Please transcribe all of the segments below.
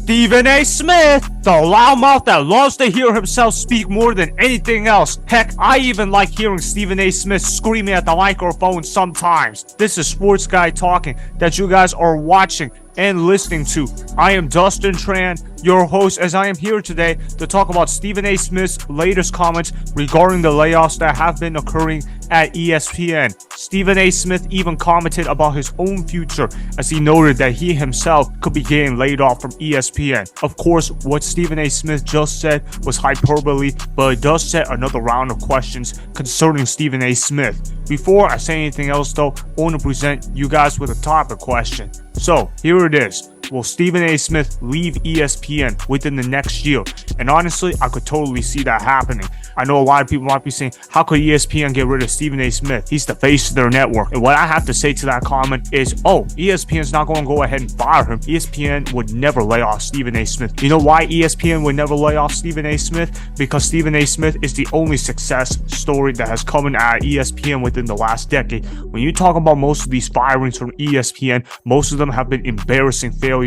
Stephen A. Smith, the loudmouth that loves to hear himself speak more than anything else. Heck, I even like hearing Stephen A. Smith screaming at the microphone sometimes. This is Sports Guy Talking that you guys are watching and listening to. I am Dustin Tran, your host, as I am here today to talk about Stephen A. Smith's latest comments regarding the layoffs that have been occurring at ESPN. Stephen A. Smith even commented about his own future as he noted that he himself could be getting laid off from ESPN. Of course, what Stephen A. Smith just said was hyperbole, but it does set another round of questions concerning Stephen A. Smith. Before I say anything else though, I want to present you guys with a topic question. So, here it is. Will Stephen A. Smith leave ESPN within the next year? And honestly, I could totally see that happening. I know a lot of people might be saying, how could ESPN get rid of Stephen A. Smith? He's the face of their network. And what I have to say to that comment is, ESPN's not going to go ahead and fire him. ESPN would never lay off Stephen A. Smith. You know why ESPN would never lay off Stephen A. Smith? Because Stephen A. Smith is the only success story that has come out of ESPN within the last decade. When you talk about most of these firings from ESPN, most of them have been embarrassing failures,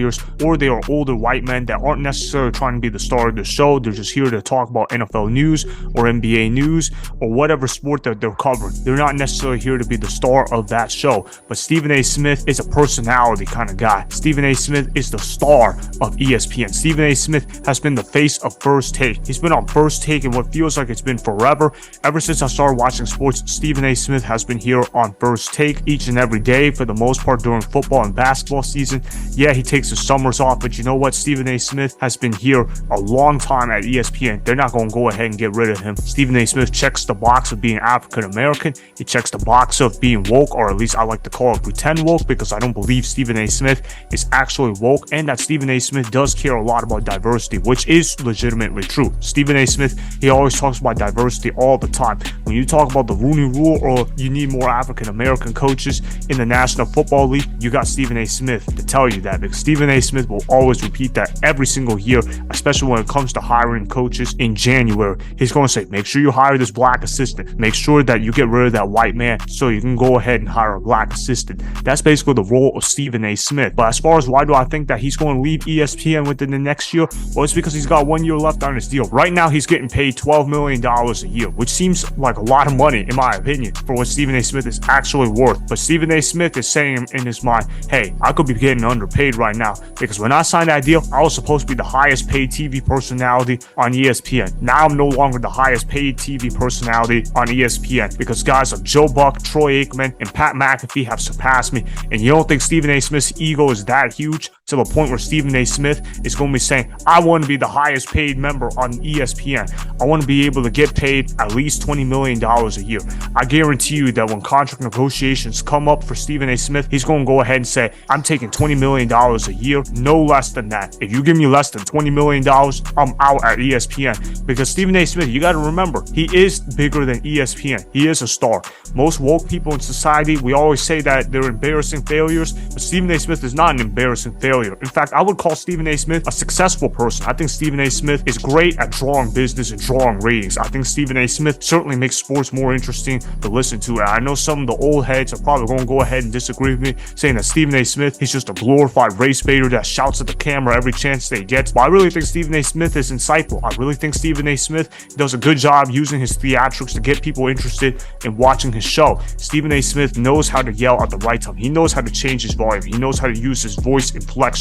or they are older white men that aren't necessarily trying to be the star of the show. They're just here to talk about NFL news or NBA news or whatever sport that they're covering. They're not necessarily here to be the star of that show. But Stephen A. Smith is a personality kind of guy. Stephen A. Smith is the star of ESPN. Stephen A. Smith has been the face of First Take. He's been on First Take in what feels like it's been forever. Ever since I started watching sports, Stephen A. Smith has been here on First Take each and every day for the most part during football and basketball season. Yeah, he takes his summers off, but you know what? Stephen A. Smith has been here a long time at ESPN. They're not going to go ahead and get rid of him. Stephen A. Smith checks the box of being African American. He checks the box of being woke, or at least I like to call it pretend woke, because I don't believe Stephen A. Smith is actually woke, and that Stephen A. Smith does care a lot about diversity, which is legitimately true. Stephen A. Smith, he always talks about diversity all the time. When you talk about the Rooney Rule, or you need more African American coaches in the National Football League, you got Stephen A. Smith to tell you that, because Stephen A. Smith will always repeat that every single year, especially when it comes to hiring coaches in January. He's going to say, make sure you hire this black assistant. Make sure that you get rid of that white man so you can go ahead and hire a black assistant. That's basically the role of Stephen A. Smith. But as far as why do I think that he's going to leave ESPN within the next year? Well, it's because he's got 1 year left on his deal. Right now, he's getting paid $12 million a year, which seems like a lot of money, in my opinion, for what Stephen A. Smith is actually worth. But Stephen A. Smith is saying in his mind, hey, I could be getting underpaid right now, because when I signed that deal, I was supposed to be the highest paid TV personality on ESPN. Now I'm no longer the highest paid TV personality on ESPN, because guys like Joe Buck, Troy Aikman, and Pat McAfee have surpassed me. And you don't think Stephen A. Smith's ego is that huge to the point where Stephen A. Smith is going to be saying, I want to be the highest paid member on ESPN. I want to be able to get paid at least $20 million a year. I guarantee you that when contract negotiations come up for Stephen A. Smith, he's going to go ahead and say, I'm taking $20 million a year, no less than that. If you give me less than $20 million, I'm out at ESPN. Because Stephen A. Smith, you got to remember, he is bigger than ESPN. He is a star. Most woke people in society, we always say that they're embarrassing failures, but Stephen A. Smith is not an embarrassing failure. In fact, I would call Stephen A. Smith a successful person. I think Stephen A. Smith is great at drawing business and drawing ratings. I think Stephen A. Smith certainly makes sports more interesting to listen to. And I know some of the old heads are probably going to go ahead and disagree with me, saying that Stephen A. Smith is just a glorified race baiter that shouts at the camera every chance they get. But I really think Stephen A. Smith is insightful. I really think Stephen A. Smith does a good job using his theatrics to get people interested in watching his show. Stephen A. Smith knows how to yell at the right time. He knows how to change his volume. He knows how to use his voice inflection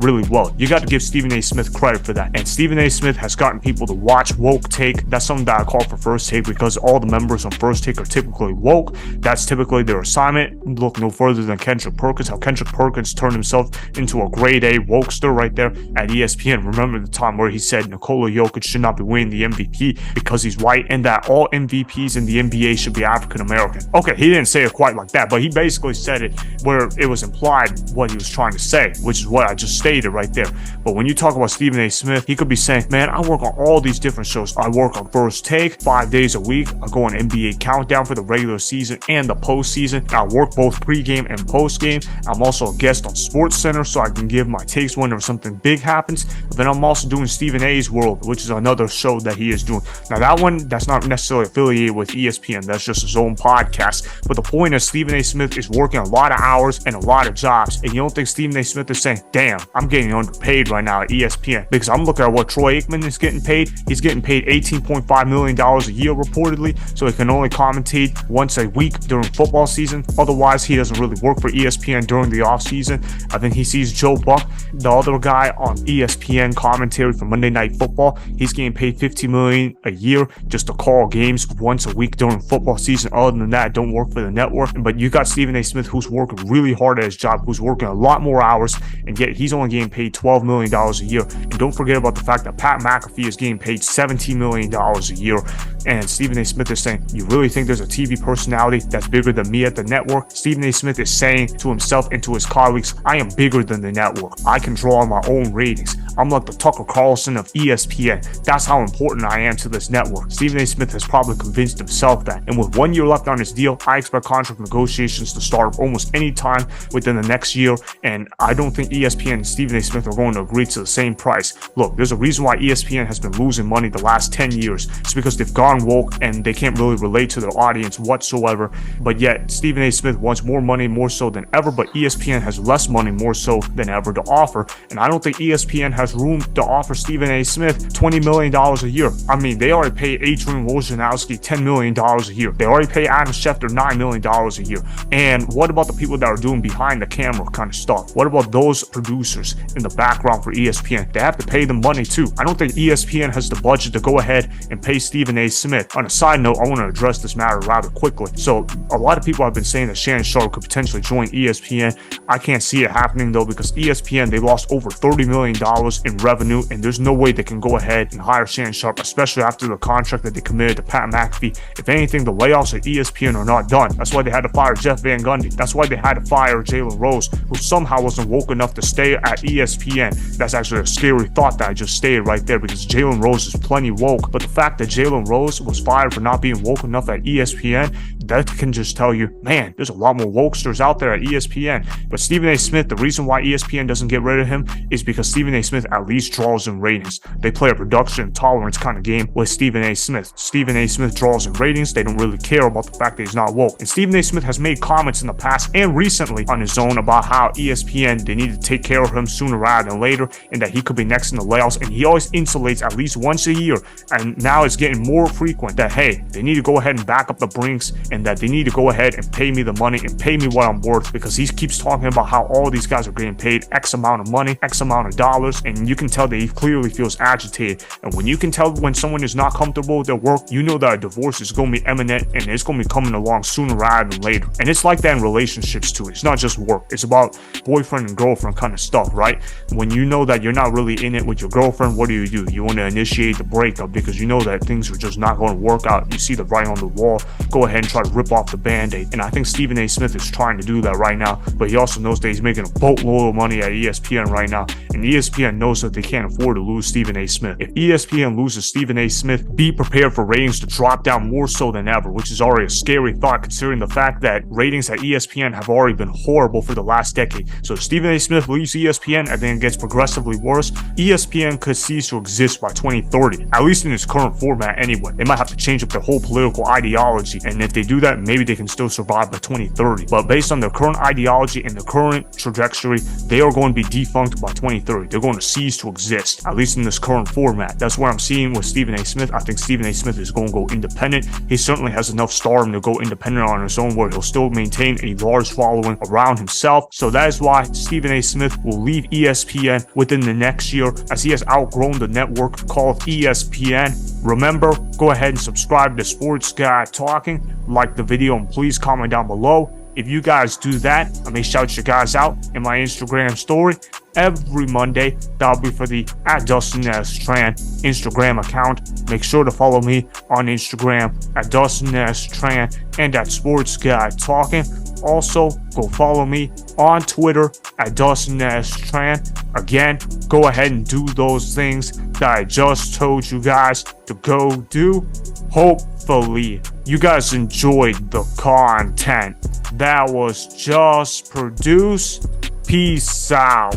really well. You got to give Stephen A. Smith credit for that. And Stephen A. Smith has gotten people to watch Woke Take. That's something that I call for First Take, because all the members on First Take are typically woke. That's typically their assignment. Look no further than Kendrick Perkins, how Kendrick Perkins turned himself into a grade A wokester right there at ESPN. Remember the time where he said Nikola Jokic should not be winning the MVP because he's white, and that all MVPs in the NBA should be African American. Okay, he didn't say it quite like that, but he basically said it where it was implied what he was trying to say, which is what I just stated right there. But when you talk about Stephen A. Smith, he could be saying, man, I work on all these different shows. I work on First Take 5 days a week. I go on NBA Countdown for the regular season and the postseason. I work both pregame and postgame. I'm also a guest on Sports Center, so I can give my takes whenever something big happens. But then I'm also doing Stephen A's World, which is another show that he is doing. Now that one, that's not necessarily affiliated with ESPN. That's just his own podcast. But the point is, Stephen A. Smith is working a lot of hours and a lot of jobs. And you don't think Stephen A. Smith is saying, saying, damn, I'm getting underpaid right now at ESPN, because I'm looking at what Troy Aikman is getting paid. He's getting paid $18.5 million a year reportedly, so he can only commentate once a week during football season. Otherwise, he doesn't really work for ESPN during the off season. I think he sees Joe Buck, the other guy on ESPN commentary for Monday Night Football. He's getting paid $50 million a year just to call games once a week during football season. Other than that, don't work for the network. But you got Stephen A. Smith, who's working really hard at his job, who's working a lot more hours, and yet he's only getting paid $12 million a year. And don't forget about the fact that Pat McAfee is getting paid $17 million a year. And Stephen A. Smith is saying, you really think there's a TV personality that's bigger than me at the network? Stephen A. Smith is saying to himself and to his colleagues, I am bigger than the network. I control my own ratings. I'm like the Tucker Carlson of ESPN. That's how important I am to this network. Stephen A. Smith has probably convinced himself that. And with 1 year left on his deal, I expect contract negotiations to start almost any time within the next year. And I don't think ESPN and Stephen A. Smith are going to agree to the same price. Look, there's a reason why ESPN has been losing money the last 10 years. It's because they've gone woke and they can't really relate to their audience whatsoever. But yet, Stephen A. Smith wants more money more so than ever, but ESPN has less money more so than ever to offer. And I don't think ESPN has room to offer Stephen A. Smith $20 million a year. I mean, they already pay Adrian Wojnarowski $10 million a year. They already pay Adam Schefter $9 million a year. And what about the people that are doing behind the camera kind of stuff? What about those producers in the background for ESPN? They have to pay them money too. I don't think ESPN has the budget to go ahead and pay Stephen A. Smith. On a side note, I want to address this matter rather quickly. So a lot of people have been saying that Shannon Sharpe could potentially join ESPN. I can't see it happening though, because ESPN, they lost over $30 million in revenue, and there's no way they can go ahead and hire Shannon Sharpe, especially after the contract that they committed to Pat McAfee. If anything, the layoffs at ESPN are not done. That's why they had to fire Jeff Van Gundy. That's why they had to fire Jalen Rose, who somehow wasn't woke enough to stay at ESPN. That's actually a scary thought that I just stated right there, because Jalen Rose is plenty woke. But the fact that Jalen Rose was fired for not being woke enough at ESPN, that can just tell you, man, there's a lot more wokesters out there at ESPN. But Stephen A. Smith, the reason why ESPN doesn't get rid of him is because Stephen A. Smith at least draws in ratings. They play a production tolerance kind of game with Stephen A. Smith. Stephen A. Smith draws in ratings. They don't really care about the fact that he's not woke. And Stephen A. Smith has made comments in the past and recently on his own about how ESPN, they need to take care of him sooner rather than later, and that he could be next in the layoffs. And he always insulates at least once a year. And now it's getting more frequent that, hey, they need to go ahead and back up the Brinks, and that they need to go ahead and pay me the money and pay me what I'm worth, because he keeps talking about how all these guys are getting paid X amount of money, X amount of dollars, and you can tell that he clearly feels agitated. And when you can tell when someone is not comfortable with their work, you know that a divorce is going to be imminent, and it's going to be coming along sooner rather than later. And it's like that in relationships too. It's not just work. It's about boyfriend and girlfriend kind of stuff, right? When you know that you're not really in it with your girlfriend, what do? You want to initiate the breakup because you know that things are just not going to work out. You see the writing on the wall. Go ahead and try to rip off the band-aid. And I think Stephen A. Smith is trying to do that right now, but he also knows that he's making a boatload of money at ESPN right now, and ESPN knows that they can't afford to lose Stephen A. Smith. If ESPN loses Stephen A. Smith, be prepared for ratings to drop down more so than ever, which is already a scary thought considering the fact that ratings at ESPN have already been horrible for the last decade. So if Stephen A. Smith leaves ESPN and then it gets progressively worse, ESPN could cease to exist by 2030, at least in its current format anyway. They might have to change up their whole political ideology, and if they do that, maybe they can still survive by 2030. But based on their current ideology and the current trajectory, they are going to be defunct by 2030. They're going to cease to exist, at least in this current format. That's what I'm seeing with Stephen A. Smith. I think Stephen A. Smith is going to go independent. He certainly has enough stardom to go independent on his own, where he'll still maintain a large following around himself. So that is why Stephen A. Smith will leave ESPN within the next year, as he has outgrown the network called ESPN. Remember, go ahead and subscribe to Sports Guy Talking, like the video, and please comment down below. If you guys do that, I may shout you guys out in my Instagram story every Monday. That'll be for the @DustinTran Instagram account. Make sure to follow me on Instagram @DustinTran and @SportsGuyTalking. Also, go follow me on Twitter @DustinTran. Again, go ahead and do those things that I just told you guys to go do. Hopefully, you guys enjoyed the content that was just produced. Peace out.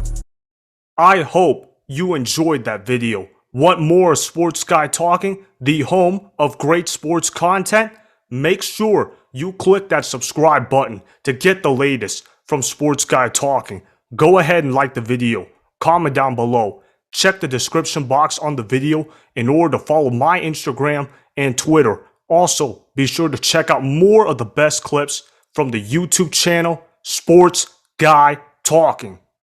I hope you enjoyed that video. Want more Sports Guy Talking, the home of great sports content? Make sure you click that subscribe button to get the latest from Sports Guy Talking. Go ahead and like the video, comment down below, check the description box on the video in order to follow my Instagram and Twitter. Also, be sure to check out more of the best clips from the YouTube channel, Sports Guy Talking.